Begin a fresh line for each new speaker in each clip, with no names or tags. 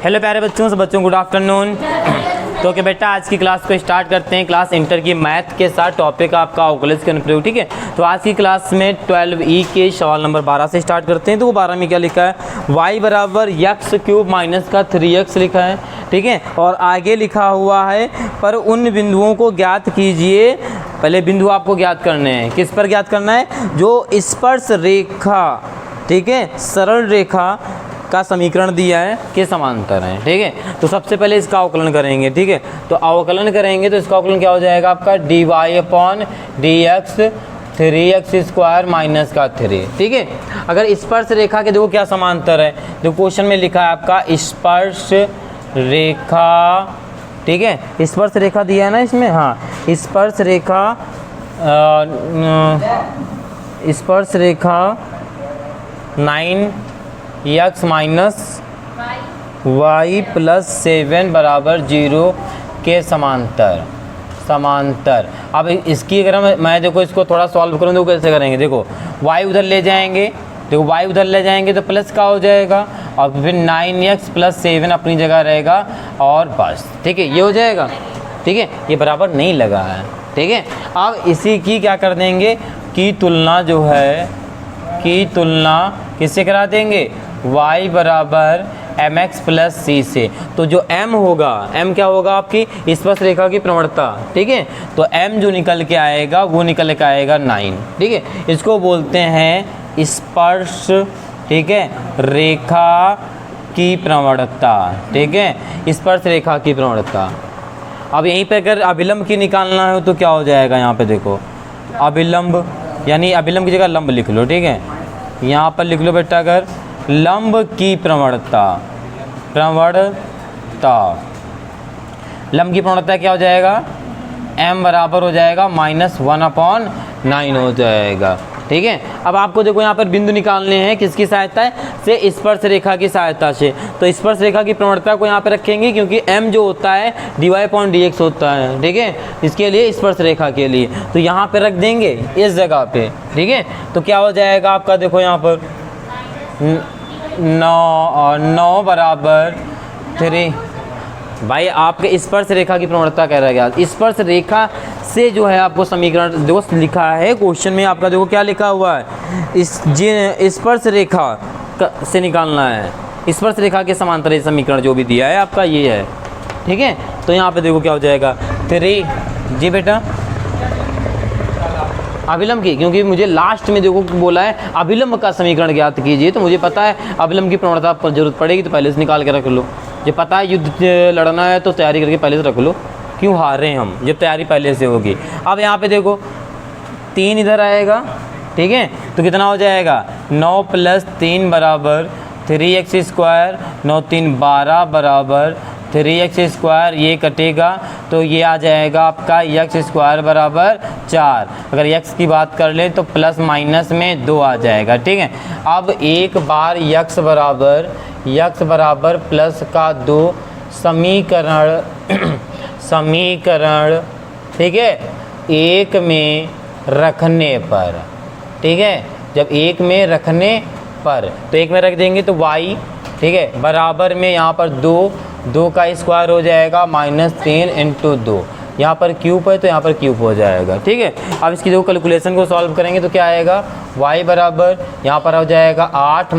Hello प्यारे बच्चों, सब बच्चों गुड आफ्टरनून। तो क्या बेटा, आज की क्लास को स्टार्ट करते हैं। क्लास इंटर की मैथ के साथ, टॉपिक आपका अवकलज कन्फ्यूज, ठीक है। तो आज की क्लास में 12E के सवाल नंबर 12 से स्टार्ट करते हैं। तो वो 12 में क्या लिखा है, y बराबर x क्यूब माइनस का 3x लिखा है, ठीक है। और आगे लिखा हुआ है पर उन बिंदुओं को ज्ञात कीजिए। पहले बिंदु आपको ज्ञात करने हैं। किस पर ज्ञात करना है, जो स्पर्श रेखा, ठीक है, सरल रेखा का समीकरण दिया है के समांतर है, ठीक है। तो सबसे पहले इसका अवकलन करेंगे, ठीक है। तो अवकलन करेंगे तो इसका अवकलन क्या हो जाएगा आपका, dy/dx 3x² माइनस का 3, ठीक है। अगर स्पर्श रेखा के देखो क्या समांतर है, जो क्वेश्चन में लिखा है आपका स्पर्श रेखा, ठीक है। स्पर्श रेखा दिया है ना इसमें, हाँ, स्पर्श रेखा 9x माइनस y प्लस 7 बराबर 0 के समांतर। अब इसकी अगर मैं देखो इसको थोड़ा सॉल्व करूँ तो कैसे करेंगे, देखो y उधर ले जाएंगे, देखो y उधर ले जाएंगे तो प्लस का हो जाएगा और फिर 9x प्लस 7 अपनी जगह रहेगा और बस, ठीक है, ये हो जाएगा, ठीक है। ये बराबर नहीं लगा है, ठीक है। अब इसी की क्या कर देंगे, की तुलना जो है, की तुलना किससे करा देंगे, y बराबर mx प्लस c से। तो जो m होगा, m क्या होगा आपकी स्पर्श रेखा की प्रवणता, ठीक है। तो m जो निकल के आएगा वो निकल के आएगा 9, ठीक है। इसको बोलते हैं स्पर्श, ठीक है, रेखा की प्रवणता, ठीक है, स्पर्श रेखा की प्रवणता। अब यहीं पे अगर अभिलंब की निकालना है तो क्या हो जाएगा, यहाँ पे देखो अभिलंब, यानी अभिलंब की जगह लंब लिख लो, ठीक है। यहाँ पर लिख लो बेटा, अगर लंब की प्रवणता, लंब की प्रवणता क्या हो जाएगा, m बराबर हो जाएगा -1/9 हो जाएगा, ठीक है। अब आपको देखो यहाँ पर बिंदु निकालने हैं किसकी सहायता से, स्पर्श रेखा की सहायता से। तो स्पर्श रेखा की प्रवणता को यहाँ पे रखेंगे क्योंकि m जो होता है dy/dx होता है, ठीक है, इसके लिए स्पर्श रेखा के लिए। तो यहाँ पे रख देंगे इस जगह पे, ठीक है। तो क्या हो जाएगा आपका, देखो यहाँ पर 9 बराबर 3। भाई आपके स्पर्श रेखा की प्रवणता कह रहा है, स्पर्श रेखा से जो है आपको समीकरण देखो लिखा है क्वेश्चन में आपका, देखो क्या लिखा हुआ है, स्पर्श रेखा से निकालना है, स्पर्श रेखा के समांतर समीकरण जो भी दिया है आपका ये है, ठीक है। तो यहाँ पे देखो क्या हो जाएगा 3, जी बेटा अभिलंब की, क्योंकि मुझे लास्ट में देखो बोला है अभिलंब का समीकरण ज्ञात कीजिए, तो मुझे पता है अभिलंब की प्रवणता पर जरूरत पड़ेगी तो पहले से निकाल के रख लो। जब पता है युद्ध लड़ना है तो तैयारी करके पहले से रख लो, क्यों हार रहे हैं हम जब तैयारी पहले से होगी। अब यहाँ पे देखो 3 इधर आएगा, ठीक है। तो कितना हो जाएगा, 9 + 3 बराबर 3x², 9 × 3 = 12 बराबर 3x², ये कटेगा तो ये आ जाएगा आपका x² बराबर 4। अगर x की बात कर लें तो प्लस माइनस में 2 आ जाएगा, ठीक है। अब एक बार x बराबर प्लस का 2 समीकरण, ठीक है, एक में रखने पर, ठीक है, जब एक में रखने पर तो एक में रख देंगे तो y, ठीक है, बराबर में यहाँ पर 2 का स्क्वायर हो जाएगा -3 × 2, यहाँ पर क्यूब है तो यहाँ पर क्यूब हो जाएगा, ठीक है। अब इसकी जो कैलकुलेशन को सॉल्व करेंगे तो क्या आएगा, y बराबर यहाँ पर हो जाएगा 8 -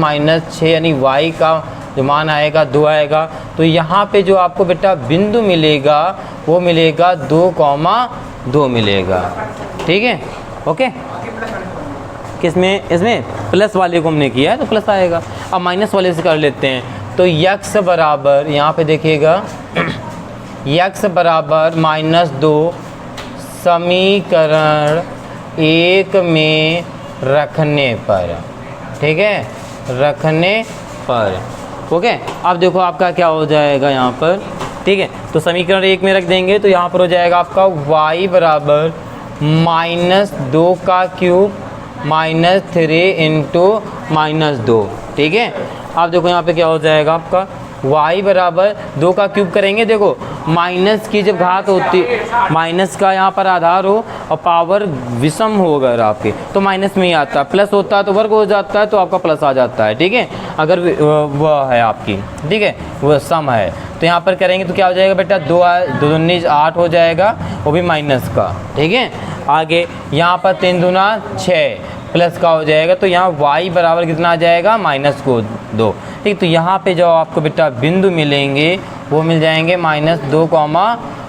6, यानी y का जो मान आएगा 2 आएगा। तो यहाँ पे जो आपको बेटा बिंदु मिलेगा वो मिलेगा 2,2 मिलेगा, ठीक है, ओके। किसमें, इसमें प्लस वाले को हमने किया है तो प्लस आएगा। अब माइनस वाले से कर लेते हैं, तो x बराबर यहाँ पे देखिएगा x बराबर -2 समीकरण एक में रखने पर, ठीक है, रखने पर, ओके। अब देखो आपका क्या हो जाएगा यहाँ पर, ठीक है। तो समीकरण एक में रख देंगे तो यहाँ पर हो जाएगा आपका y बराबर -2 का क्यूब -3 × -2, ठीक है। अब देखो यहाँ पे क्या हो जाएगा आपका y बराबर 2 का क्यूब करेंगे। देखो माइनस की जब घात होती, माइनस का यहाँ पर आधार हो और पावर विषम हो अगर आपके, तो माइनस में ही आता है, प्लस होता है तो वर्ग हो जाता है, तो आपका प्लस आ जाता है। ठीक है, अगर वह है आपकी, ठीक है, वह सम है, तो यहाँ पर करेंगे तो क्या हो जाएगा बेटा, 2 दूनी 8 हो जाएगा, वो भी माइनस का। ठीक है, आगे यहाँ पर 3 दूना 6 प्लस का हो जाएगा, तो यहाँ y बराबर कितना आ जाएगा, माइनस को 2। ठीक, तो यहाँ पे जो आपको बेटा बिंदु मिलेंगे वो मिल जाएंगे -2,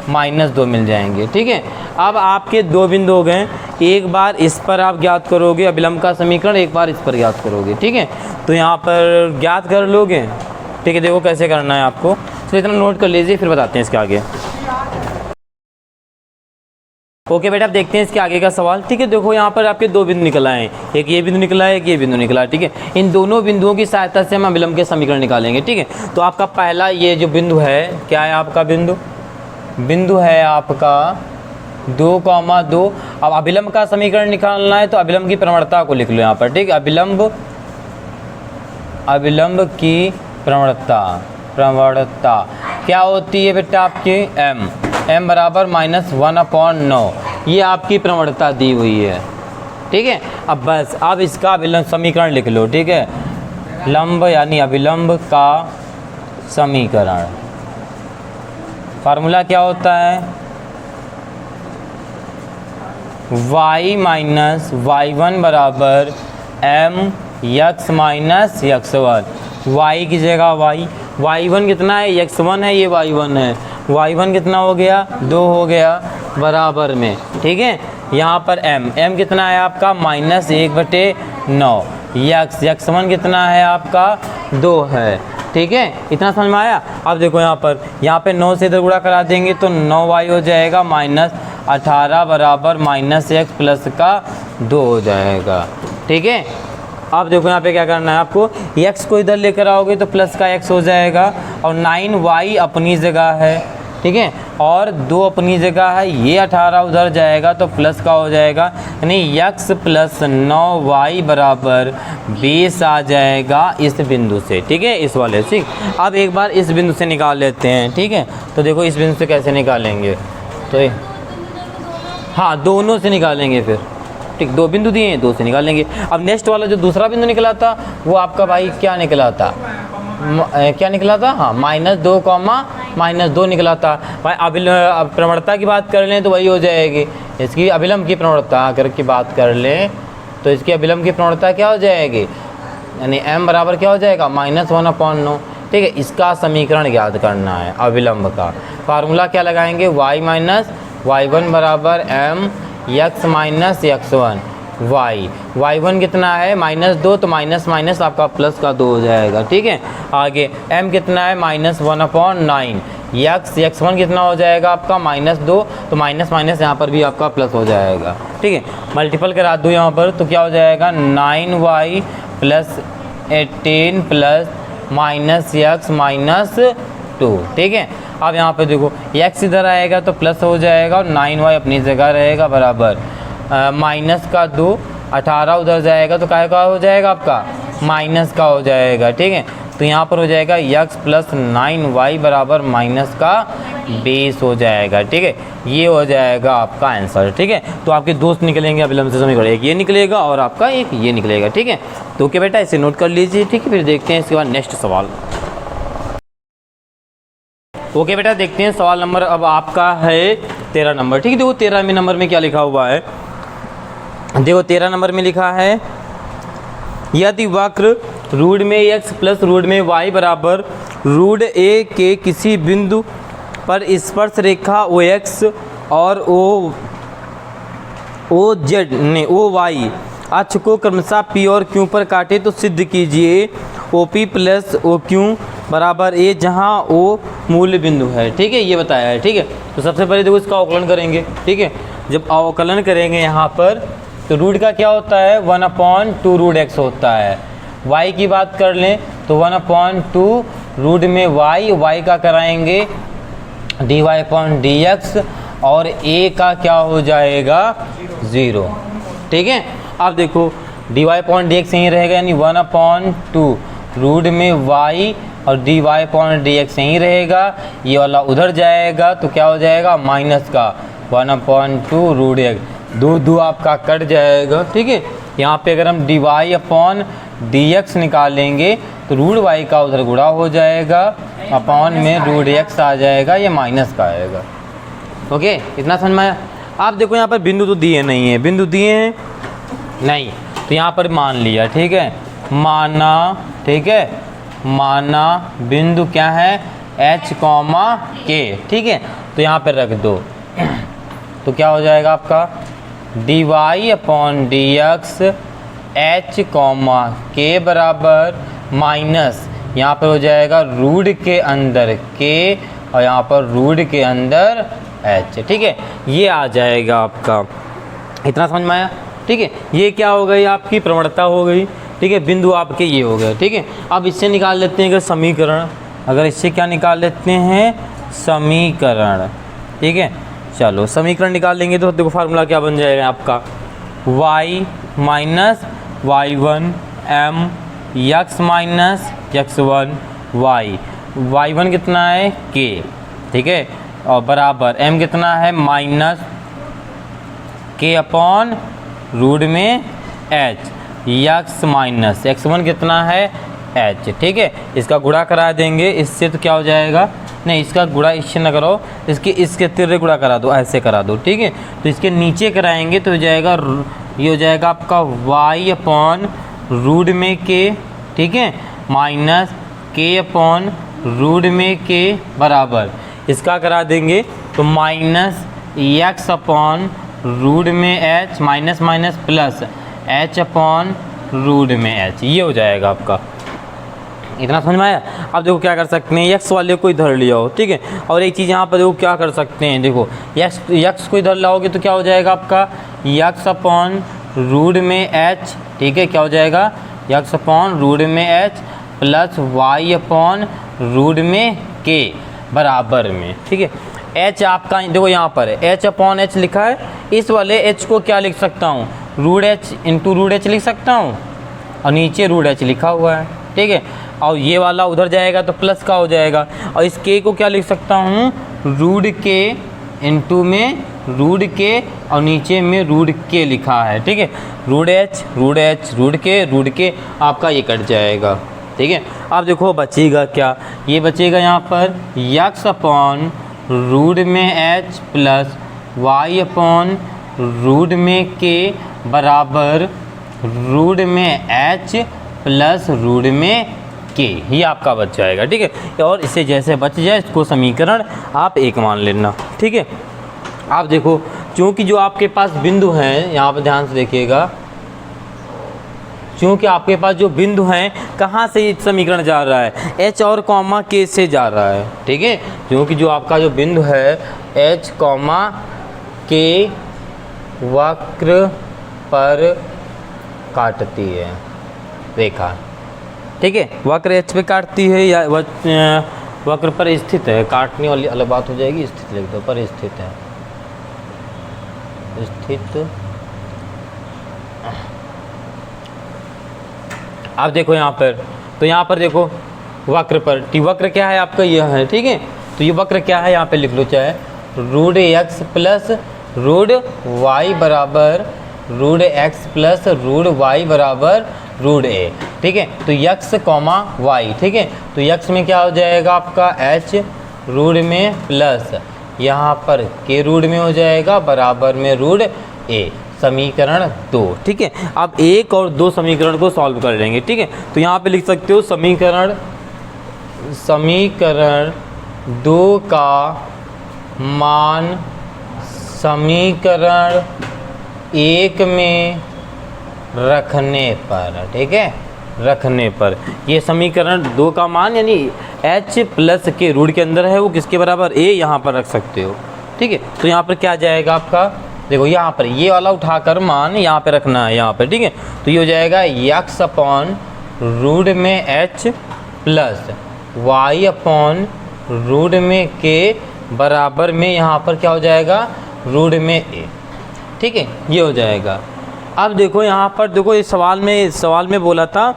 -2 मिल जाएंगे। ठीक है, अब आपके 2 बिंदु हो गए, एक बार इस पर आप ज्ञात करोगे अभिलंब का समीकरण, एक बार इस पर ज्ञात करोगे। ठीक है, तो यहाँ पर ज्ञात कर लोगे। ठीक है, देखो कैसे करना है आपको, तो इतना नोट कर लीजिए, फिर बताते हैं इसके आगे। ओके बेटा, अब देखते हैं इसके आगे का सवाल। ठीक है, देखो यहाँ पर आपके 2 बिंदु निकल आए हैं, एक ये बिंदु निकला है, एक ये बिंदु निकला है। ठीक है, इन दोनों बिंदुओं की सहायता से हम अभिलंब के समीकरण निकालेंगे। ठीक है, तो आपका पहला ये जो बिंदु है, क्या है आपका बिंदु है आपका 2,2। अब अभिलंब का समीकरण निकालना है तो अभिलंब की प्रवणता को लिख लो यहाँ पर। ठीक है, अभिलंब की प्रवणता क्या होती है बेटा आपकी, m बराबर -1/9, ये आपकी प्रवणता दी हुई है। ठीक है, अब बस अब इसका अभिलंब समीकरण लिख लो। ठीक है, लंब यानी अभिलंब का समीकरण, फार्मूला क्या होता है, y माइनस y1 बराबर mx माइनस x1। y की जगह y1 कितना है, x1 है, ये y1 है, y1 कितना हो गया, 2 हो गया बराबर में। ठीक है, यहाँ पर m कितना है आपका -1/9, x1 कितना है आपका 2 है। ठीक है, इतना समझ में आया। अब देखो यहाँ पे 9 से इधर गुणा करा देंगे तो 9y हो जाएगा -18 बराबर -x प्लस का 2 हो जाएगा। ठीक है, अब देखो यहाँ पे क्या करना है आपको, x को इधर लेकर आओगे तो प्लस का x हो जाएगा, और 9y अपनी जगह है। ठीक है, और 2 अपनी जगह है, ये 18 उधर जाएगा तो प्लस का हो जाएगा, यानी x प्लस 9y बराबर 20 आ जाएगा इस बिंदु से। ठीक है, इस वाले से। अब एक बार इस बिंदु से निकाल लेते हैं। ठीक है, तो देखो इस बिंदु से कैसे निकालेंगे, तो हाँ दोनों से निकालेंगे फिर। ठीक, 2 बिंदु दिए हैं, 2 से निकालेंगे। अब नेक्स्ट वाला जो दूसरा बिंदु निकला था वो आपका भाई क्या निकला था, हाँ -2 निकला था भाई। अब प्रवणता की बात कर लें तो वही हो जाएगी, इसकी अभिलंब की प्रवणता अगर की बात कर लें तो इसकी अभिलंब की प्रवणता क्या हो जाएगी, यानी m बराबर क्या हो जाएगा, -1/9। ठीक है, इसका समीकरण ज्ञात करना है अभिलंब का। फार्मूला क्या लगाएंगे, y माइनस y1 बराबर mx माइनस x1। y1 कितना है -2, तो माइनस आपका प्लस का 2 हो जाएगा। ठीक है, आगे m कितना है -1/9, x1 कितना हो जाएगा आपका -2, तो माइनस यहाँ पर भी आपका प्लस हो जाएगा। ठीक है, मल्टीपल करा दूँ यहाँ पर तो क्या हो जाएगा, 9y प्लस 18 प्लस -x -2। ठीक है, अब यहाँ पे देखो x इधर आएगा तो प्लस हो जाएगा, और 9y अपनी जगह रहेगा बराबर माइनस का 2, 18 उधर जाएगा तो क्या हो जाएगा आपका, माइनस का हो जाएगा। ठीक है, तो यहाँ पर हो जाएगा x प्लस 9y बराबर -20 हो जाएगा। ठीक है, ये हो जाएगा आपका आंसर। ठीक है, तो आपके दोस्त निकलेंगे अभिलंब से समीकरण, एक ये निकलेगा और आपका एक ये निकलेगा। ठीक है, तो क्या बेटा इसे नोट कर लीजिए। ठीक है, फिर देखते हैं इसके बाद नेक्स्ट सवाल। ओके बेटा, देखते हैं सवाल नंबर अब आपका है 13 नंबर। ठीक है, देखो 13वें नंबर में क्या लिखा हुआ है, देखो 13 नंबर में लिखा है, यदि वक्र रूट में x प्लस रूट में y बराबर रूट a के किसी बिंदु पर स्पर्श रेखा OX और OY अक्ष को क्रमशः P और Q पर काटे तो सिद्ध कीजिए OP प्लस OQ बराबर A, जहाँ O मूल बिंदु है। ठीक है, ये बताया है। ठीक है, तो सबसे पहले देखो इसका अवकलन करेंगे। ठीक है, जब अवकलन करेंगे यहाँ पर तो रूट का क्या होता है, 1/2 रूट x होता है। y की बात कर लें तो 1/2 रूट में y का कराएंगे dy/dx, और a का क्या हो जाएगा 0। ठीक है, अब देखो dy/dx यहीं रहेगा, यानी 1/2 रूट में y और d y upon d x यहीं रहेगा, ये वाला उधर जाएगा तो क्या हो जाएगा माइनस का 1/2 रूट एक्स, दो आपका कट जाएगा। ठीक है, यहाँ पे अगर हम d y upon d x निकालेंगे तो रूट वाई का उधर गुणा हो जाएगा, अपॉन में रूट एक्स आ जाएगा, ये माइनस का आएगा। ओके, इतना समझ में आया। आप देखो यहाँ पर बिंदु तो दिए नहीं है, बिंदु दिए हैं नहीं, तो यहाँ पर मान लिया। ठीक है, माना, ठीक है, माना बिंदु क्या है h, k। ठीक है, तो यहाँ पर रख दो तो क्या हो जाएगा आपका d y upon d x h, k बराबर माइनस, यहाँ पर हो जाएगा रूट के अंदर k और यहाँ पर रूट के अंदर h। ठीक है, ये आ जाएगा आपका। इतना समझ में आया। ठीक है, ये क्या हो गई आपकी प्रवणता हो गई। ठीक है, बिंदु आपके ये हो गए। ठीक है, अब इससे निकाल लेते हैं अगर समीकरण, अगर इससे क्या निकाल लेते हैं समीकरण। ठीक है, चलो समीकरण निकाल लेंगे तो देखो फार्मूला क्या बन जाएगा आपका y minus y1 m x minus x1 y, y1 कितना है k। ठीक है, और बराबर m कितना है माइनस k अपॉन रूट में h, x माइनस x1 कितना है h। ठीक है, इसका गुणा करा देंगे इससे तो क्या हो जाएगा, नहीं इसका गुणा इससे न करो, इसके तिर्रे गुणा करा दो, ऐसे करा दो। ठीक है, तो इसके नीचे कराएंगे तो हो जाएगा, ये हो जाएगा आपका y अपॉन रूट में k। ठीक है, माइनस k अपॉन रूट में k बराबर, इसका करा देंगे तो माइनस x अपॉन रूट में h, minus minus plus h upon root में h, ये हो जाएगा आपका। इतना समझ में आया। अब देखो क्या कर सकते हैं, x वाले को इधर ले आओ। ठीक है, और एक चीज़ यहाँ पर देखो क्या कर सकते हैं, देखो x को इधर लाओगे तो क्या हो जाएगा आपका x अपॉन रूट में h। ठीक है, क्या हो जाएगा x अपॉन रूट में h plus y upon root में k बराबर में। ठीक है, h आपका देखो यहाँ पर h अपॉन h लिखा है, इस वाले h को क्या लिख सकता हूँ root h into root h लिख सकता हूँ, और नीचे रूट h लिखा हुआ है। ठीक है, और ये वाला उधर जाएगा तो प्लस का हो जाएगा, और इस k को क्या लिख सकता हूँ रूट k इंटू में रूट k और नीचे में रूट k लिखा है। ठीक है, रूट h रूट k आपका ये कट जाएगा। ठीक है, अब देखो बचेगा क्या, ये बचेगा यहाँ पर x अपॉन रूट में h plus y upon root में k बराबर रूट में h प्लस रूट में k, ये आपका बच जाएगा। ठीक है, और इससे जैसे बच जाए इसको समीकरण आप एक मान लेना। ठीक है, आप देखो क्योंकि जो आपके पास बिंदु हैं, यहाँ पर ध्यान से देखिएगा, क्योंकि आपके पास जो बिंदु हैं कहाँ से ये समीकरण जा रहा है h और कॉमा k से जा रहा है। ठीक है, क्योंकि जो आपका जो बिंदु है h कॉमा k वक्र पर काटती है रेखा। ठीक है, वक्र h पे काटती है या वक्र पर स्थित है, काटने वाली अलग बात हो जाएगी, स्थित लिख दो, पर स्थित है, स्थित। आप देखो यहाँ पर, तो यहाँ पर देखो वक्र पर, वक्र क्या है आपका यह है। ठीक है, तो ये वक्र क्या है यहाँ पे लिख लो, चाहे root x plus root y बराबर root x plus root y बराबर रूट a। ठीक है, तो x कॉमा y। ठीक है, तो x में क्या हो जाएगा आपका h रूट में प्लस यहाँ पर k रूट में हो जाएगा बराबर में रूट a, समीकरण 2। ठीक है, अब एक और दो समीकरण को सॉल्व कर लेंगे। ठीक है, तो यहाँ पे लिख सकते हो समीकरण 2 का मान समीकरण 1 में रखने पर। ठीक है, रखने पर ये समीकरण 2 का मान यानी h प्लस के रूट के अंदर है वो किसके बराबर a, यहाँ पर रख सकते हो। ठीक है, तो यहाँ पर क्या जाएगा आपका, देखो यहाँ पर ये वाला उठाकर मान यहाँ पे रखना है यहाँ पे। ठीक है, तो ये हो जाएगा x अपॉन रूट में h plus y upon root में k बराबर में यहाँ पर क्या हो जाएगा रूट में a। ठीक है, ये हो जाएगा। अब देखो यहाँ पर देखो, इस सवाल में बोला था,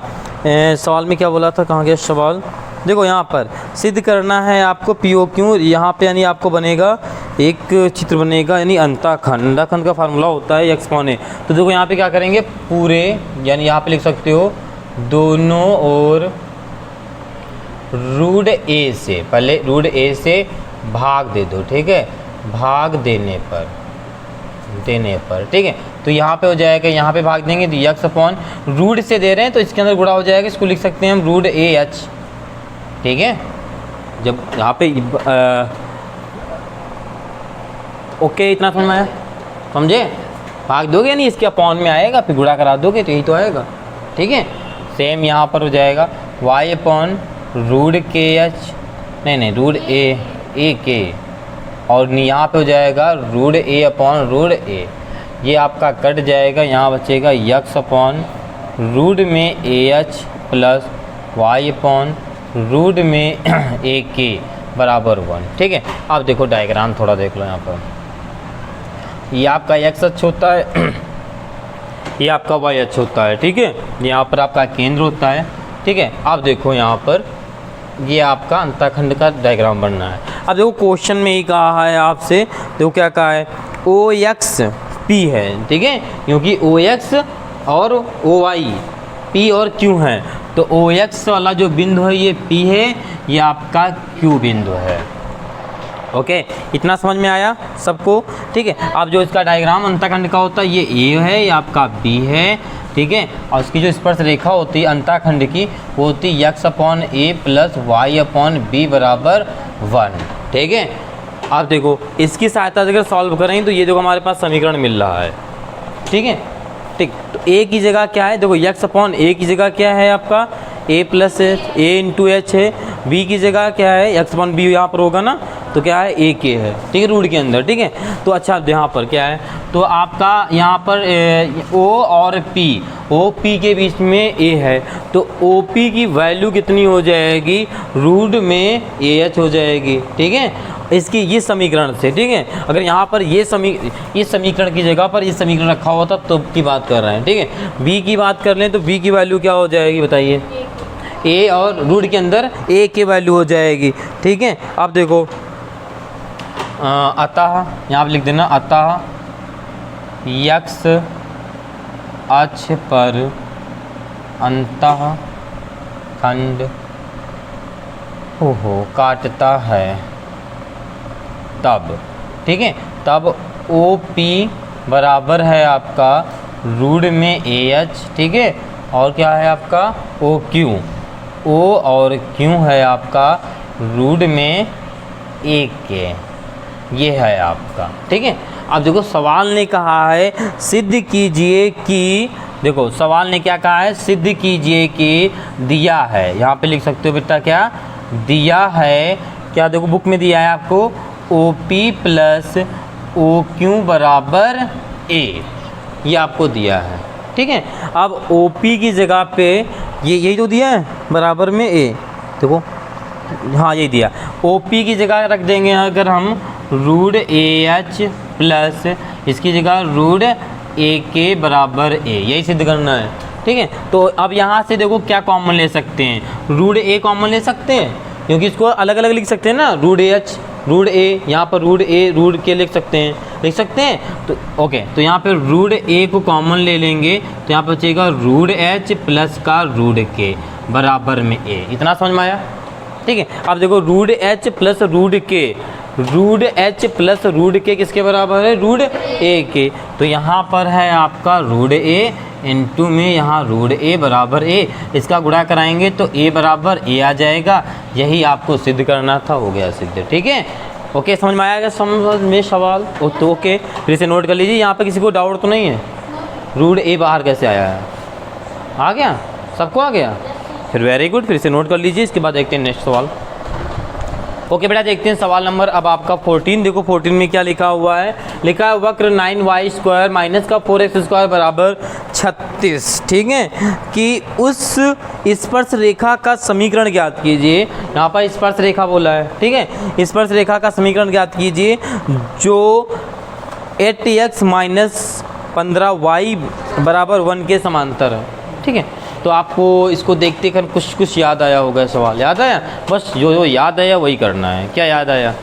सवाल में क्या बोला था, कहाँ गया सवाल, देखो यहाँ पर सिद्ध करना है आपको पी ओ क्यू, यहाँ पे यानी आपको बनेगा एक चित्र बनेगा, यानी अंताखंड का फार्मूला होता है एक्स पॉन ए। तो देखो यहाँ पे क्या करेंगे, पूरे यानी यहाँ पे लिख सकते हो दोनों ओर रूट ए से, पहले रूट ए से भाग दे दो, ठीक है, भाग देने पर ठीक है। तो यहाँ पे हो जाएगा, यहाँ पे भाग देंगे तो यक्स अपॉन रूट से दे रहे हैं तो इसके अंदर गुणा हो जाएगा, इसको लिख सकते हैं हम रूट ए एच, ठीक है। जब यहाँ पे ओके, इतना समझ में आया, समझे, भाग दोगे नहीं इसके अपॉन में आएगा, फिर गुणा करा दोगे तो यही तो आएगा, ठीक है। सेम यहाँ पर हो जाएगा वाई अपॉन रूट के एच, नहीं रूट ए के, और यहाँ पे हो जाएगा रूट ए अपॉन रूट ए, ये आपका कट जाएगा, यहाँ बचेगा यक्स अपॉन रूट में a h plus y upon root में ए के बराबर 1, ठीक है। अब देखो डायग्राम थोड़ा देख लो, यहाँ पर ये आपका एक्स अक्ष होता है, ये आपका वाई अक्ष होता है, ठीक है। यहाँ पर आपका केंद्र होता है, ठीक है। अब देखो यहाँ पर ये आपका अंतःखंड का डायग्राम बनना है। अब देखो क्वेश्चन में ही कहा है आपसे, देखो क्या कहा है, ओ एक्स पी है, ठीक है, क्योंकि ओ एक्स और ओ वाई पी और क्यू है, तो ओ एक्स वाला जो बिंदु है ये पी है, ये आपका क्यू बिंदु है, ओके। इतना समझ में आया सबको, ठीक है। अब जो इसका डायग्राम अंतःखंड का होता है, ये ए है, ये आपका बी है, ठीक है, और उसकी जो स्पर्श रेखा होती है अंतःखंड की, वो होती है यक्स अपॉन ए प्लस वाई अपॉन बी बराबर 1, ठीक है। अब देखो इसकी सहायता से अगर सॉल्व करें तो ये देखो हमारे पास समीकरण मिल रहा है, ठीक है, ठीक। तो ए की जगह क्या है, देखो यक्स अपॉन ए की जगह क्या है आपका ए प्लस एच, ए इंटू एच है, बी की जगह क्या है यक्स अपॉन बी यहाँ पर होगा ना, तो क्या है ए के है, ठीक है, रूट के अंदर, ठीक है। तो अच्छा यहाँ पर क्या है, तो आपका यहाँ पर ओ और पी, ओ पी के बीच में ए है, तो ओ पी की वैल्यू कितनी हो जाएगी, रूट में ए एच हो जाएगी, ठीक है, इसकी ये समीकरण से, ठीक है। अगर यहाँ पर ये समीकरण की जगह पर ये समीकरण रखा होता तो की बात कर रहे हैं, ठीक है। बी की बात कर लें तो बी की वैल्यू क्या हो जाएगी बताइए, ए और रूट के अंदर ए की वैल्यू हो जाएगी, ठीक है। अब देखो अतः यहाँ पर लिख देना, अतः यक्स अक्ष पर अंतःखंड काटता है तब, ठीक है, तब ओ पी बराबर है आपका रूट में ए एच, ठीक है, और क्या है आपका ओ क्यू, ओ और क्यू है आपका रूट में ए के, ये है आपका, ठीक है। अब देखो सवाल ने कहा है सिद्ध कीजिए कि, देखो सवाल ने क्या कहा है, सिद्ध कीजिए कि दिया है, यहाँ पे लिख सकते हो बेटा क्या दिया है, क्या देखो बुक में दिया है आपको O P plus O Q बराबर ए, ये आपको दिया है, ठीक है। अब ओ पी की जगह पे ये यही तो दिया है बराबर में ए, देखो हाँ यही दिया, ओ पी की जगह रख देंगे अगर हम रूट ए एच प्लस इसकी जगह रूट ए के बराबर ए, यही सिद्ध करना है, ठीक है। तो अब यहाँ से देखो क्या कॉमन ले सकते हैं, रूट ए कॉमन ले सकते हैं, क्योंकि इसको अलग अलग लिख सकते हैं ना, रूट ए एच रूट ए, यहाँ पर रूट ए रूट के लिख सकते हैं, तो ओके। तो यहाँ पर रूट ए को कॉमन ले लेंगे तो यहाँ पर बचेगा रूट एच प्लस का रूट के बराबर में ए, इतना समझ में आया, ठीक है। अब देखो रूट एच प्लस रूट के, रूट एच प्लस रूट के किसके बराबर है, रूट ए के, तो यहाँ पर है आपका रूट ए इंटू में यहाँ रूट ए बराबर ए, इसका गुणा कराएंगे तो ए बराबर ए आ जाएगा, यही आपको सिद्ध करना था, हो गया सिद्ध, ठीक है। ओके समझ में आया, समझ में सवाल तो ओके, फिर से नोट कर लीजिए, यहाँ पे किसी को डाउट तो नहीं है, रूट ए बाहर कैसे आया है, आ गया सबको, आ गया, फिर वेरी गुड, फिर से नोट कर लीजिए। इसके बाद देखते हैं नेक्स्ट सवाल। ओके बेटा देखते हैं सवाल नंबर अब आपका 14, देखो 14 में क्या लिखा हुआ है, लिखा है वक्र 9y² माइनस का 4x² बराबर 36, ठीक है, कि उस स्पर्श रेखा का समीकरण ज्ञात कीजिए, यहाँ पर स्पर्श रेखा बोला है, ठीक है, स्पर्श रेखा का समीकरण ज्ञात कीजिए जो 8x माइनस 15y बराबर 1 के समांतर है, ठीक है। तो आपको इसको देखते कर कुछ कुछ याद आया होगा, सवाल याद आया, बस जो जो याद आया वही करना है। क्या याद आया?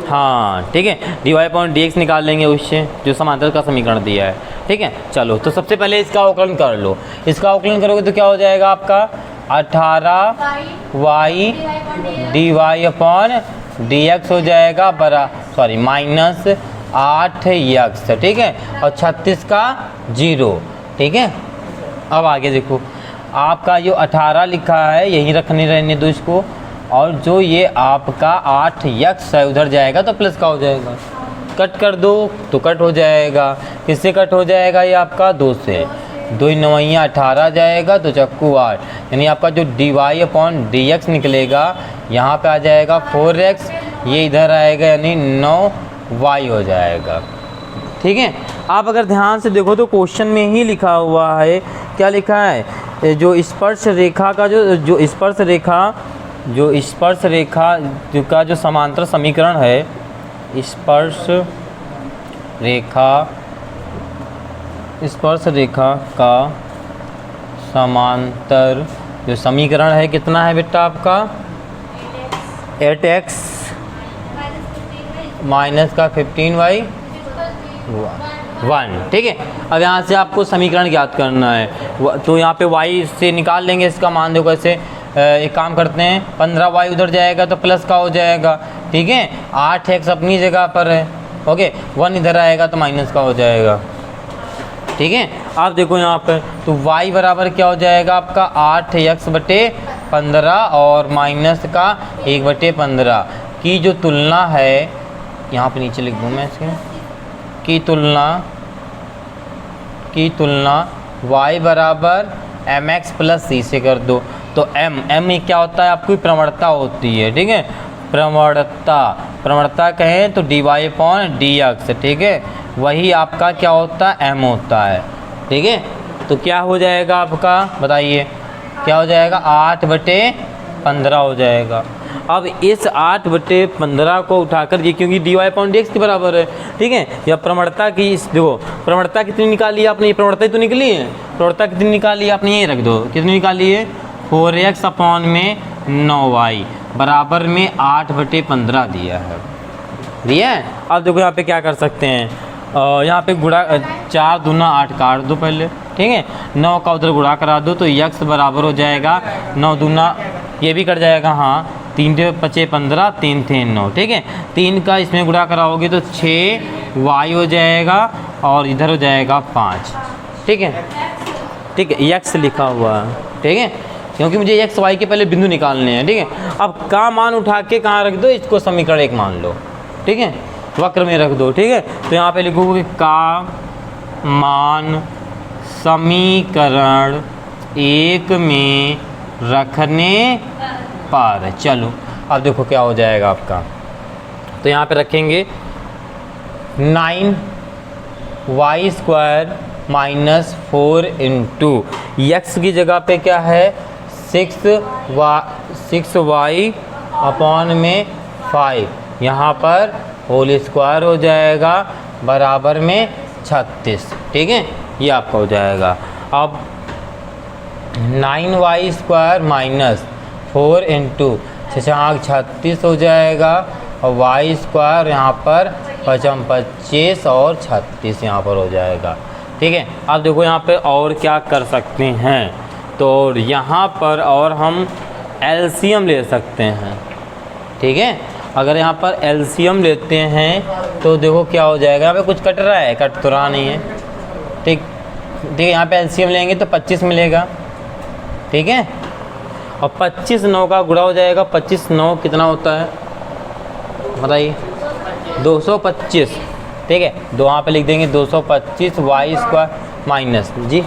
हाँ ठीक है, dy/dx निकाल लेंगे उससे जो समांतर का समीकरण दिया है। ठीक है, चलो तो सबसे पहले इसका अवकलन कर लो। इसका अवकलन करोगे तो क्या हो जाएगा आपका 18y dy/dx हो जाएगा माइनस 8x। ठीक है, और 36 का 0। ठीक है, अब आगे देखो, आपका जो 18 लिखा है यही रहने दो इसको, और जो ये आपका 8x है उधर जाएगा तो प्लस का हो जाएगा, कट कर दो तो कट हो जाएगा। किससे कट हो जाएगा? ये आपका 2 से, 2 9 18 जाएगा तो चक्कू 8, यानी आपका जो dy/dx निकलेगा यहाँ पे आ जाएगा 4x, ये इधर आएगा यानी 9y हो जाएगा। ठीक है, आप अगर ध्यान से देखो तो क्वेश्चन में ही लिखा हुआ है, क्या लिखा है? जो स्पर्श रेखा का जो स्पर्श रेखा का जो समांतर समीकरण है, स्पर्श रेखा का समांतर जो समीकरण है कितना है बेटा आपका? 8x माइनस का 15y 1। ठीक है, अब यहाँ से आपको समीकरण ज्ञात करना है, तो यहाँ पे y से निकाल लेंगे इसका मान। देखो ऐसे एक काम करते हैं, 15y उधर जाएगा तो प्लस का हो जाएगा। ठीक है, 8x अपनी जगह पर है, ओके, 1 इधर आएगा तो माइनस का हो जाएगा। ठीक है, आप देखो यहाँ पर तो y बराबर क्या हो जाएगा आपका 8x/15 और माइनस का 1/15 की जो तुलना है, यहाँ पे नीचे लिख दूँ मैं इसके, की तुलना y बराबर mx + c से कर दो। तो m में क्या होता है? आपकी प्रवणता होती है। ठीक है, प्रवणता कहें तो dy/dx। ठीक है, वही आपका क्या होता है? m होता है। ठीक है, तो क्या हो जाएगा आपका, बताइए क्या हो जाएगा? 8/15 हो जाएगा। अब इस 8/15 को उठाकर ये, क्योंकि dy/dx के बराबर है। ठीक है, या प्रवणता की देखो, प्रवणता कितनी निकाली है आपने? ये प्रवणता ही तो निकली है। प्रवणता कितनी निकाली है आपने? ये रख दो, कितनी निकाली है? 4x/9y बराबर में 8/15 दिया है। अब देखो यहाँ पे क्या कर सकते हैं, यहाँ पे गुणा 4 दूना 8 काट दो पहले। ठीक है, 9 का उधर गुणा करा दो तो x बराबर हो जाएगा 9 दूना, ये भी कट जाएगा, हाँ, 3 × 5 = 15, 3 × 3 = 9। ठीक है, 3 का इसमें गुणा कराओगे तो 6y हो जाएगा और इधर हो जाएगा 5। ठीक है, ठीक है, x लिखा हुआ है। ठीक है, क्योंकि मुझे x y के पहले बिंदु निकालने हैं। ठीक है, अब का मान उठा के कहाँ रख दो? इसको समीकरण 1 मान लो। ठीक है, वक्र में रख दो। ठीक है, तो यहाँ पे लिखोगे का मान समीकरण 1 में रखने पर, चलो अब देखो क्या हो जाएगा आपका। तो यहाँ पे रखेंगे 9y² - 4 × x की जगह पे क्या है? 6y/5, यहाँ पर होल स्क्वायर हो जाएगा बराबर में 36। ठीक है, ये आपका हो जाएगा। अब 9y² - 4 × 36 हो जाएगा, और y² यहाँ पर 25 और 36 यहाँ पर हो जाएगा। ठीक है, अब देखो यहाँ पे और क्या कर सकते हैं, तो यहाँ पर और हम एलसीएम ले सकते हैं। ठीक है, अगर यहाँ पर एलसीएम लेते हैं तो देखो क्या हो जाएगा। यहाँ पे कुछ कट रहा है? कट तो रहा नहीं है। ठीक है, यहाँ पे एलसीएम लेंगे तो 25 मिलेगा। ठीक है, और 25 9 का गुणा हो जाएगा। 25 9 कितना होता है बताइए? 225। ठीक है, दो वहाँ पे लिख देंगे 225y² माइनस जी।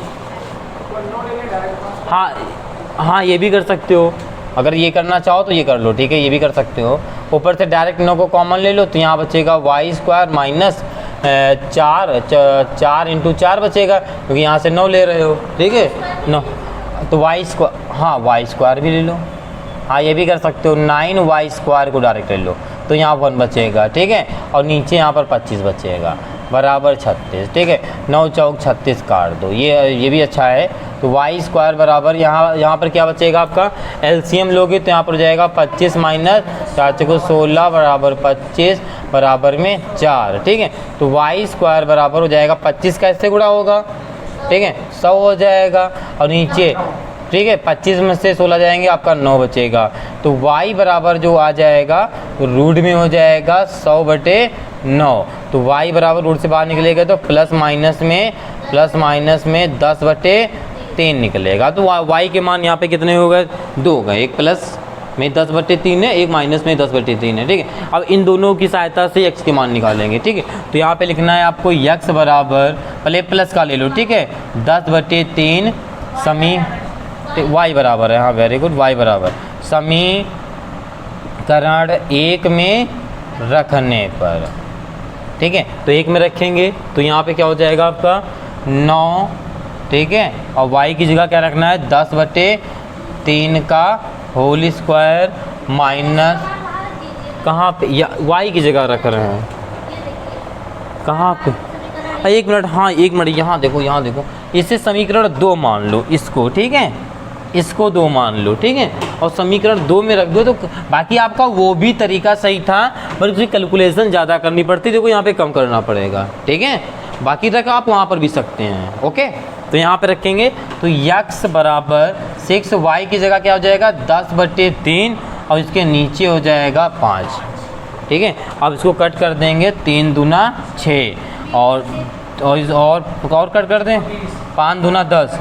हाँ, ये भी कर सकते हो, अगर ये करना चाहो तो ये कर लो। ठीक है, ये भी कर सकते हो। ऊपर से डायरेक्ट 9 को कॉमन ले लो तो यहाँ बचेगा y² माइनस 4 × 4 बचेगा, क्योंकि यहाँ से 9 ले रहे हो। ठीक है, 9 तो y², हाँ y² भी ले लो। हाँ, ये भी कर सकते हो, 9y² को डायरेक्ट ले लो तो यहाँ 1 बचेगा। ठीक है, और नीचे यहाँ पर 25 बचेगा बराबर 36। ठीक है, 9 × 4 = 36 काट दो, ये भी अच्छा है। तो वाई स्क्वायर बराबर यहाँ पर क्या बचेगा आपका, एलसीएम लोगे तो यहाँ पर हो जाएगा 25 माइनस 4 को 16 बराबर 25 बराबर में 4। ठीक है, तो वाई स्क्वायर बराबर हो जाएगा 25 कैसे गुणा होगा, ठीक है 100 हो जाएगा, और नीचे ठीक है 25 में से 16 जाएंगे आपका 9 बचेगा। तो y बराबर जो आ जाएगा रूट में हो जाएगा 100/9। तो y बराबर रूट से बाहर निकलेगा तो प्लस माइनस में 10/3 निकलेगा। तो y के मान यहाँ पे कितने हो गए, 2 हो गए, एक प्लस में 10/3 है, एक माइनस में 10/3 है। ठीक है, अब इन दोनों की सहायता से x के मान निकालेंगे। ठीक है, तो यहाँ पे लिखना है आपको x बराबर, पहले प्लस का ले लो, ठीक है 10/3 y बराबर है, हाँ वेरी गुड, y बराबर समीकरण 1 में रखने पर। ठीक है, तो 1 में रखेंगे तो यहाँ पे क्या हो जाएगा आपका 9। ठीक है, और y की जगह क्या रखना है 10/3 का होल स्क्वायर माइनस, कहाँ पे y की जगह रख रहे हैं, कहाँ पे, 1 मिनट, हाँ 1 मिनट, यहाँ देखो इसे समीकरण 2 मान लो इसको। ठीक है, इसको 2 मान लो, ठीक है, और समीकरण 2 में रख दो। तो बाकी आपका वो भी तरीका सही था, पर उसकी कैलकुलेशन ज़्यादा करनी पड़ती, देखो यहाँ पे कम करना पड़ेगा। ठीक है, बाकी तक आप वहाँ पर भी सकते हैं। ओके, तो यहाँ पे रखेंगे तो x बराबर 6, y की जगह क्या हो जाएगा 10/3 और इसके नीचे हो जाएगा 5। ठीक है, अब इसको कट कर देंगे, 3 दूना 6 और कट कर दें, 5 दूना 10।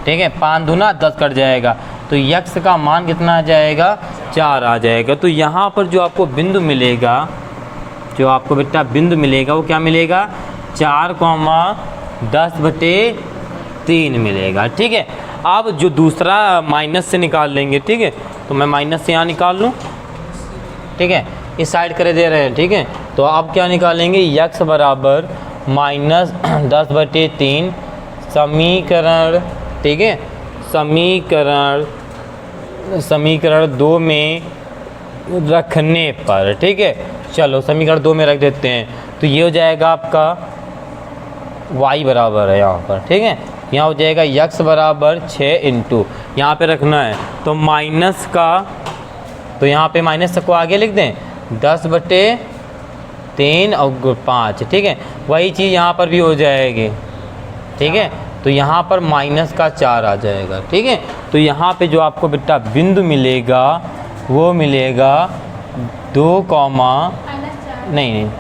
ठीक है, 5 दूना 10 कट जाएगा, तो x का मान कितना आ जाएगा 4 आ जाएगा। तो यहाँ पर जो आपको बिंदु मिलेगा, जो आपको बेटा बिंदु मिलेगा वो क्या मिलेगा 4,10/3 मिलेगा। ठीक है, अब जो दूसरा माइनस से निकाल लेंगे। ठीक है, तो मैं माइनस से यहाँ निकाल लूँ। ठीक है, इस साइड करे दे रहे हैं। ठीक है, तो अब क्या निकालेंगे x बराबर -10/3 समीकरण, ठीक है समीकरण 2 में रखने पर। ठीक है, चलो समीकरण 2 में रख देते हैं, तो ये हो जाएगा आपका y बराबर है यहाँ पर। ठीक है, यहाँ हो जाएगा x बराबर 6 इंटू, यहाँ पे रखना है तो माइनस का, तो यहाँ पे माइनस को आगे लिख दें 10/3 और 5। ठीक है, वही चीज़ यहाँ पर भी हो जाएगी। ठीक है, तो यहाँ पर माइनस का 4 आ जाएगा। ठीक है, तो यहाँ पे जो आपको बेटा बिंदु मिलेगा वो मिलेगा 2, नहीं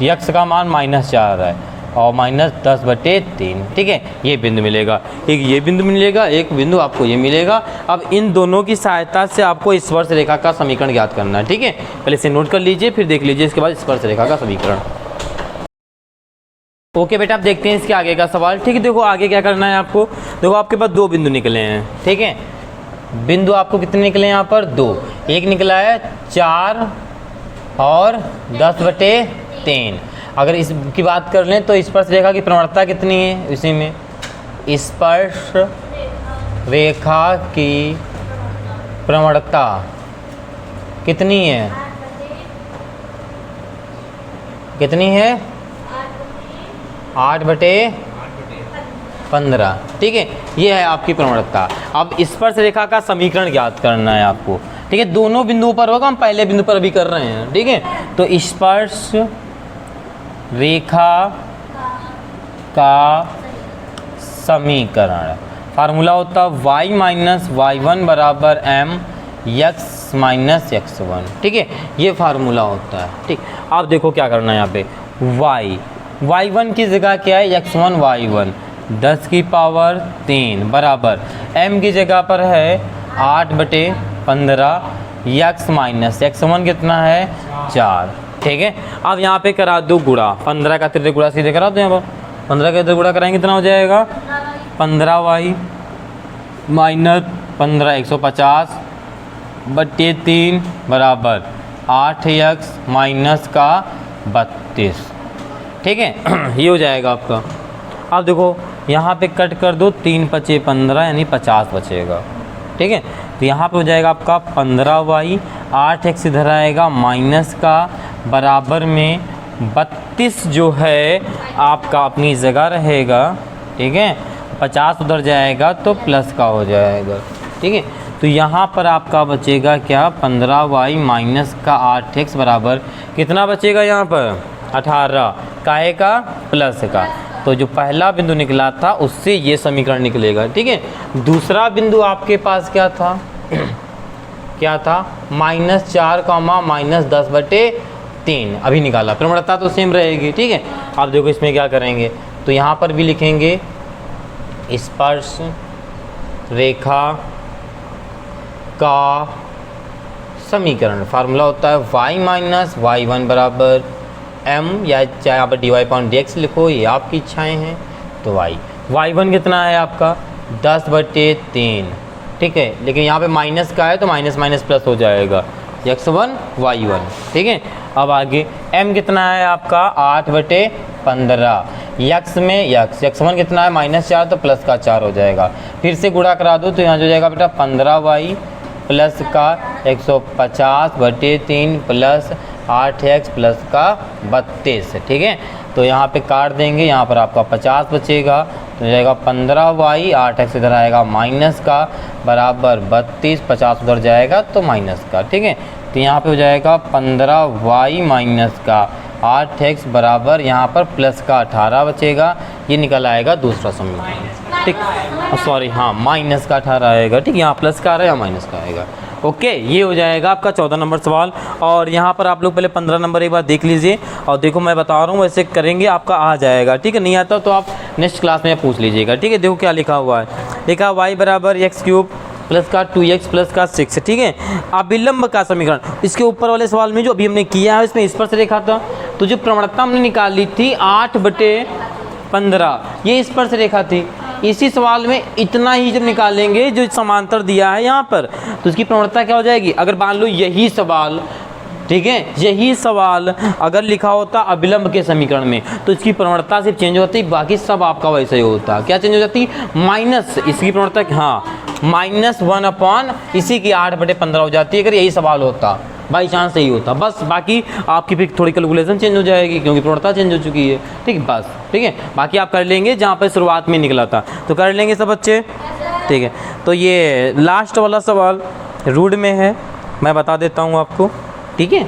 x का मान -4 है और -10/3। ठीक है, ये बिंदु मिलेगा, एक ये बिंदु मिलेगा, एक बिंदु आपको ये मिलेगा। अब इन दोनों की सहायता से आपको स्पर्श रेखा का समीकरण ज्ञात करना है। ठीक है, पहले इसे नोट कर लीजिए, फिर देख लीजिए इसके बाद स्पर्श रेखा का समीकरण। ओके बेटा, आप देखते हैं इसके आगे का सवाल। ठीक है, देखो आगे क्या करना है आपको, देखो आपके पास 2 बिंदु निकले हैं। ठीक है, बिंदु आपको कितने निकले हैं यहाँ पर 2, एक निकला है 4 और 10/3। अगर इसकी बात कर लें तो स्पर्श रेखा की प्रवणता कितनी है, इसी में स्पर्श रेखा की प्रवणता कितनी है, कितनी है 8/15। ठीक है, ये है आपकी प्रवणता। अब स्पर्श रेखा का समीकरण ज्ञात करना है आपको। ठीक है, दोनों बिंदुओं पर होगा, हम पहले बिंदु पर अभी कर रहे हैं। ठीक है, तो स्पर्श रेखा का समीकरण फार्मूला होता y - y1 बराबर m x - x1। ठीक है, ये फार्मूला होता है। ठीक, आप देखो क्या करना है यहाँ पे, y1 की जगह क्या है x1 y1 10³ बराबर m की जगह पर है 8/15 x - x1 कितना है 4। ठीक है, अब यहाँ पे करा दो गुणा, 15 का तिरछा गुणा सीधे करा दो। यहाँ पर 15 का तिरछा गुणा कराएंगे कितना हो जाएगा 15y - 15 150/3 बराबर 8x - 32। ठीक है, ये हो जाएगा आपका। अब देखो यहाँ पे कट कर दो, 3 × 5 = 15 यानी 50 बचेगा। ठीक है, तो यहाँ पे हो जाएगा आपका 15y, 8x इधर आएगा माइनस का बराबर में 32 जो है आपका अपनी जगह रहेगा। ठीक है, 50 उधर जाएगा तो प्लस का हो जाएगा, ठीक है। तो यहाँ पर आपका बचेगा क्या, 15y माइनस का 8x बराबर कितना बचेगा यहाँ पर 18, काहे का, प्लस का। तो जो पहला बिंदु निकला था उससे ये समीकरण निकलेगा, ठीक है। दूसरा बिंदु आपके पास क्या था क्या था, -4 -10/3 अभी निकाला, प्रवणता तो सेम रहेगी, ठीक है। अब देखो इसमें क्या करेंगे, तो यहाँ पर भी लिखेंगे स्पर्श रेखा का समीकरण, फार्मूला होता है y माइनस y1 बराबर m, या चाहे यहाँ पर dy/dx लिखो, ये आपकी इच्छाएं हैं। तो y1 कितना है आपका 10/3, ठीक है। लेकिन यहाँ पे माइनस का है तो माइनस माइनस प्लस हो जाएगा, x1 y1, ठीक है। अब आगे m कितना है आपका 8/15, x में x1 कितना है -4 तो प्लस का 4 हो जाएगा, फिर से गुणा करा दो तो यहाँ हो जाएगा बेटा 15y प्लस का 150/3 प्लस 8x प्लस का 32, ठीक है। तो यहाँ पे काट देंगे, यहाँ पर आपका 50 बचेगा, तो हो जाएगा 15y, 8x इधर आएगा माइनस का बराबर 32, 50 उधर जाएगा तो माइनस का, ठीक है। तो यहाँ पे हो जाएगा 15y माइनस का 8x बराबर यहाँ पर प्लस का 18 बचेगा, ये निकल आएगा दूसरा समीकरण, ठीक। सॉरी हाँ, माइनस का 18 आएगा, ठीक। यहाँ प्लस का आ रहा है या माइनस का आएगा, ओके। ये हो जाएगा आपका 14 नंबर सवाल। और यहाँ पर आप लोग पहले 15 नंबर एक बार देख लीजिए, और देखो मैं बता रहा हूँ वैसे करेंगे आपका आ जाएगा, ठीक है। नहीं आता तो आप नेक्स्ट क्लास में पूछ लीजिएगा, ठीक है। देखो क्या लिखा हुआ है, लिखा y बराबर x³ प्लस का 2x प्लस का 6, ठीक है। अभिलंब का समीकरण, इसके ऊपर वाले सवाल में जो अभी हमने किया है इसमें स्पर्श रेखा था, तो जो प्रवणता हमने निकाली थी 8/15, ये स्पर्श रेखा थी। इसी सवाल में इतना ही जब निकालेंगे जो समांतर दिया है यहाँ पर, तो इसकी प्रवणता क्या हो जाएगी। अगर मान लो यही सवाल, ठीक है, यही सवाल अगर लिखा होता अभिलंब के समीकरण में, तो इसकी प्रवणता सिर्फ चेंज होती, बाकी सब आपका वैसे ही होता। क्या चेंज हो जाती, माइनस इसकी प्रवणता, हाँ -1 इसी की 8/15 हो जाती है, अगर यही सवाल होता, बाई चांस यही होता बस। बाकी आपकी फिर थोड़ी कैलकुलेशन चेंज हो जाएगी क्योंकि प्रवणता चेंज हो चुकी है, ठीक है बस, ठीक है। बाकी आप कर लेंगे जहाँ पर शुरुआत में निकला था, तो कर लेंगे सब बच्चे, ठीक है। तो ये लास्ट वाला सवाल रूढ़ में है, मैं बता देता हूँ आपको, ठीक है।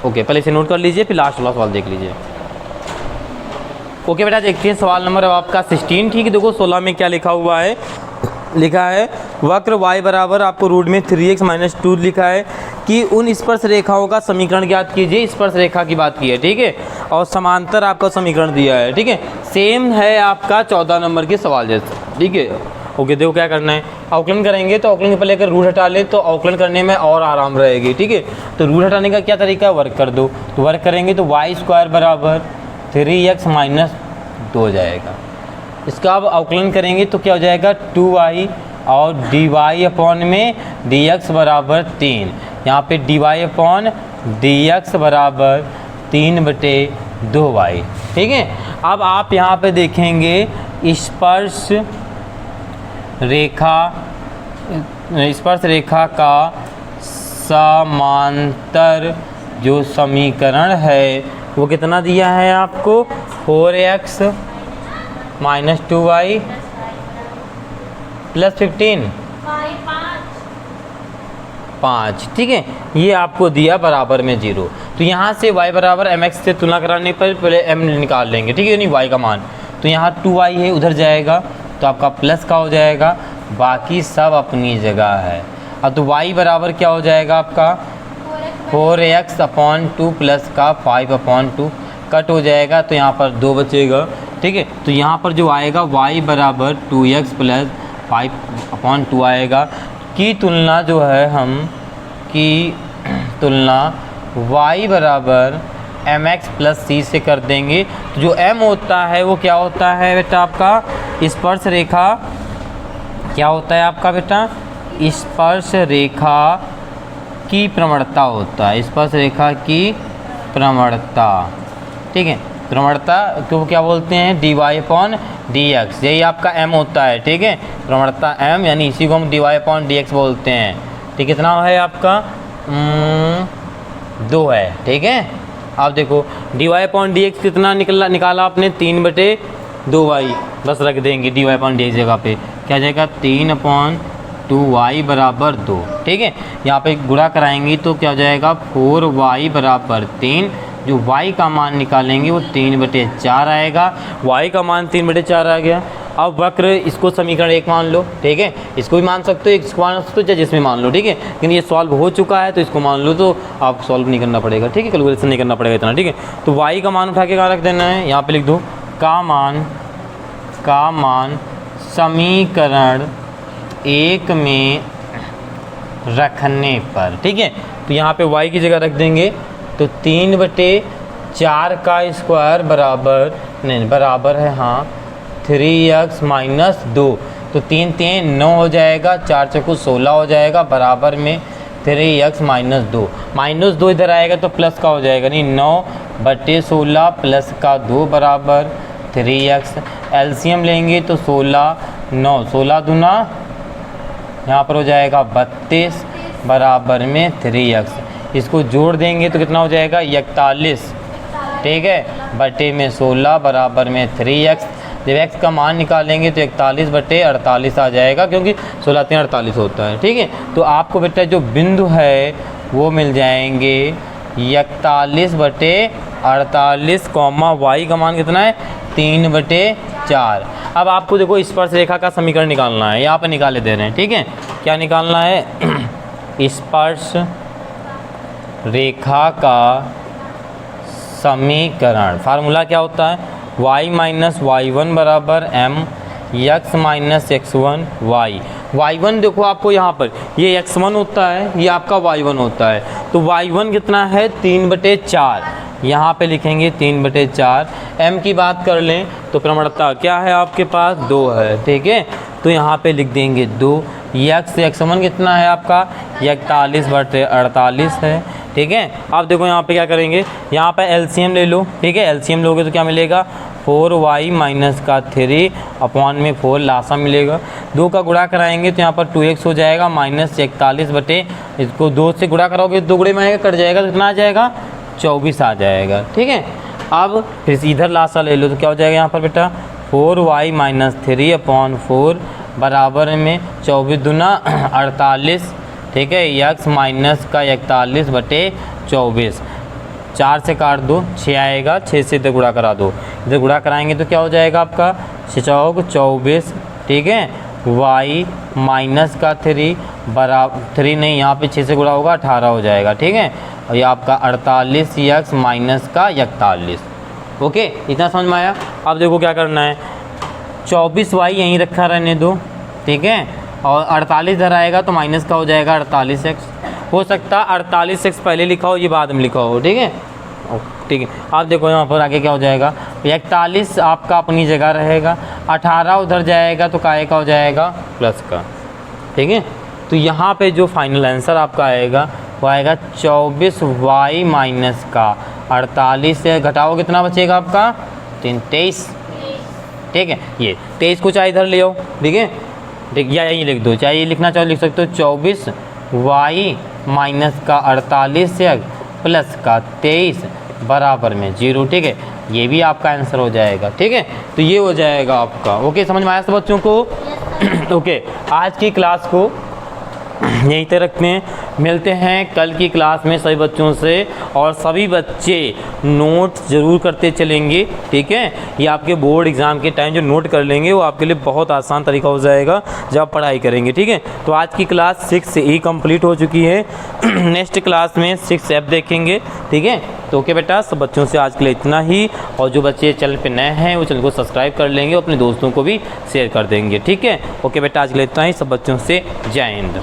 ओके, पहले इसे नोट कर लीजिए, फिर लास्ट वाला सवाल देख लीजिए। ओके बेटा, देखते हैं सवाल नंबर आपका 16, ठीक है। देखो 16 में क्या लिखा हुआ है, लिखा है वक्र y बराबर आपको रूट में 3x - 2 लिखा है कि उन स्पर्श रेखाओं का समीकरण ज्ञात कीजिए। स्पर्श रेखा की बात की है, ठीक है, और समांतर आपका समीकरण दिया है, ठीक है। सेम है आपका 14 नंबर के सवाल जैसे, ठीक है। ओके, देखो क्या करना है, अवकलन करेंगे तो अवकलन के पहले अगर रूट हटा ले तो अवकलन करने में और आराम रहेगी, ठीक है। तो रूट हटाने का क्या तरीका है, वर्क कर दो, तो वर्क करेंगे तो y² बराबर 3x - 2 हो जाएगा। इसका अब अवकलन करेंगे तो क्या हो जाएगा 2y, और dy में dx बराबर 3, यहाँ पे dy/dx बराबर 3/2y, ठीक है। अब आप यहाँ पे देखेंगे स्पर्श रेखा का समांतर जो समीकरण है वो कितना दिया है आपको, 4x - 2y + 15 5, ठीक है। ये आपको दिया बराबर में 0, तो यहाँ से y बराबर mx से तुलना कराने पर पहले m निकाल लेंगे, ठीक है, नहीं y का मान, तो यहाँ 2y है उधर जाएगा तो आपका प्लस का हो जाएगा, बाकी सब अपनी जगह है। अब तो y बराबर क्या हो जाएगा आपका 4x/2 प्लस का 5/2 कट हो जाएगा, तो यहाँ पर 2 बचेगा, ठीक है। तो यहाँ पर जो आएगा y बराबर 2x + 5/2 आएगा, की तुलना जो है हम की तुलना y बराबर mx + c से कर देंगे, तो जो m होता है वो क्या होता है बेटा आपका स्पर्श रेखा, क्या होता है आपका बेटा स्पर्श रेखा की प्रवणता होता है, स्पर्श रेखा की प्रवणता, ठीक है। प्रवणता को क्या बोलते हैं, dy/dx, यही आपका m होता है, ठीक है, प्रवणता m, यानी इसी को हम dy/dx बोलते हैं, ठीक। कितना है आपका 2 है, ठीक है। अब देखो dy/dx कितना निकाला आपने 3/2, 2y बस रख देंगे dy/dx जगह पे, क्या जाएगा 3/2y बराबर 2। ठीक है, यहाँ पे गुणा कराएंगे तो क्या हो जाएगा 4y बराबर 3। जो y का मान निकालेंगे वो 3/4 आएगा। y का मान 3/4 आ गया। अब वक्र इसको समीकरण 1 मान लो। ठीक है, इसको भी मान सकते हो, इसको मान सकते हो, चाहे जिसमें मान लो। ठीक है, लेकिन ये सॉल्व हो चुका है तो इसको मान लो, तो आप सॉल्व नहीं करना पड़ेगा। ठीक है, कैलकुलेशन नहीं करना पड़ेगा इतना। ठीक है, तो y का मान उठा के कहाँ रख देना है, यहाँ पे लिख दो का मान समीकरण 1 में रखने पर। ठीक है, तो यहाँ पे y की जगह रख देंगे तो 3/4 का स्क्वायर बराबर है हाँ 3x माइनस 2। तो 3 3 9 हो जाएगा, 4 चौको 16 हो जाएगा, बराबर में 3x माइनस 2। -2 इधर आएगा तो प्लस का हो जाएगा, नहीं 9/16 प्लस का 2 बराबर 3x। एलसीएम लेंगे तो 16 9 16 दूना यहाँ पर हो जाएगा 32 बराबर में 3x। इसको जोड़ देंगे तो कितना हो जाएगा 41। ठीक है, बटे में 16 बराबर में 3x। जब x का मान निकालेंगे तो 41/48 आ जाएगा, क्योंकि 16 3 48 होता है। ठीक है, तो आपको बेटा जो बिंदु है वो मिल जाएंगे 41/48, y का मान कितना है 3/4। अब आपको देखो स्पर्श रेखा का समीकरण निकालना है, यहाँ पर निकाले दे रहे हैं। ठीक है, क्या निकालना है स्पर्श रेखा का समीकरण। फार्मूला क्या होता है y माइनस y1 बराबर m x minus x1 y। y1 देखो आपको यहाँ पर ये x1 होता है, ये आपका y1 होता है। तो y1 कितना है 3/4, यहाँ पे लिखेंगे 3/4। m की बात कर लें तो क्रमणता क्या है आपके पास 2 है। ठीक है, तो यहाँ पे लिख देंगे 2। x1 कितना है आपका 41/48 है। ठीक है, अब देखो यहाँ पे क्या करेंगे, यहाँ पे एलसीएम ले लो। ठीक है, एलसीएम लोगे तो क्या मिलेगा 4y माइनस का 3 अपॉन में 4 लासा मिलेगा। 2 का गुणा कराएंगे तो यहाँ पर 2x हो जाएगा माइनस 41 बटे, इसको 2 से गुणा कराओगे 2 गुणे में आएगा, कट जाएगा तो कितना आ जाएगा 24 आ जाएगा। ठीक है, अब फिर इधर लासा ले लो तो क्या हो जाएगा यहाँ पर बेटा 4y माइनस 3 अपॉन 4 बराबर में 24 दूना 48। ठीक है, x माइनस का 41/24, 4 से काट दो 6 आएगा, 6 से इधर गुणा करा दो, इधर गुणा कराएंगे तो क्या हो जाएगा आपका 6 चौक 24। ठीक है, y माइनस का 3 बराबर 3 नहीं, यहाँ पे 6 से गुणा होगा 18 हो जाएगा। ठीक है, और ये आपका 48 x माइनस का 41। ओके, इतना समझ में आया। अब देखो क्या करना है 24y यहीं रखा रहने दो। ठीक है, और 48 इधर आएगा तो माइनस का हो जाएगा 48x। हो सकता है 48x पहले लिखा हो, ये बाद में लिखा हो। ठीक है, ठीक है। आप देखो यहाँ पर आगे क्या हो जाएगा 41 आपका अपनी जगह रहेगा, 18 उधर जाएगा तो काय का हो जाएगा प्लस का। ठीक है, तो यहाँ पे जो फाइनल आंसर आपका आएगा वो आएगा 24y माइनस का 48 से घटाओ कितना बचेगा आपका 23। ठीक है, ये 23 को चाहे इधर ले आओ। ठीक है, ठीक, या यही लिख दो, चाहे ये लिखना चाहो लिख सकते हो 24y माइनस का 48 से प्लस का 23 बराबर में 0। ठीक है, ये भी आपका आंसर हो जाएगा। ठीक है, तो ये हो जाएगा आपका। ओके, समझ में आया सब बच्चों को। ओके, आज की क्लास को यहीं तक रखते हैं, मिलते हैं कल की क्लास में सभी बच्चों से, और सभी बच्चे नोट ज़रूर करते चलेंगे। ठीक है, ये आपके बोर्ड एग्ज़ाम के टाइम जो नोट कर लेंगे वो आपके लिए बहुत आसान तरीका हो जाएगा जब आप पढ़ाई करेंगे। ठीक है, तो आज की क्लास 6A कंप्लीट हो चुकी है। नेक्स्ट क्लास में 6F देखेंगे। ठीक है, तो ओके बेटा, सब बच्चों से आज के लिए इतना ही, और जो बच्चे चैनल पे नए हैं वो चैनल को सब्सक्राइब कर लेंगे, अपने दोस्तों को भी शेयर कर देंगे। ठीक है, ओके बेटा, आज के लिए इतना ही, सब बच्चों से जय हिंद।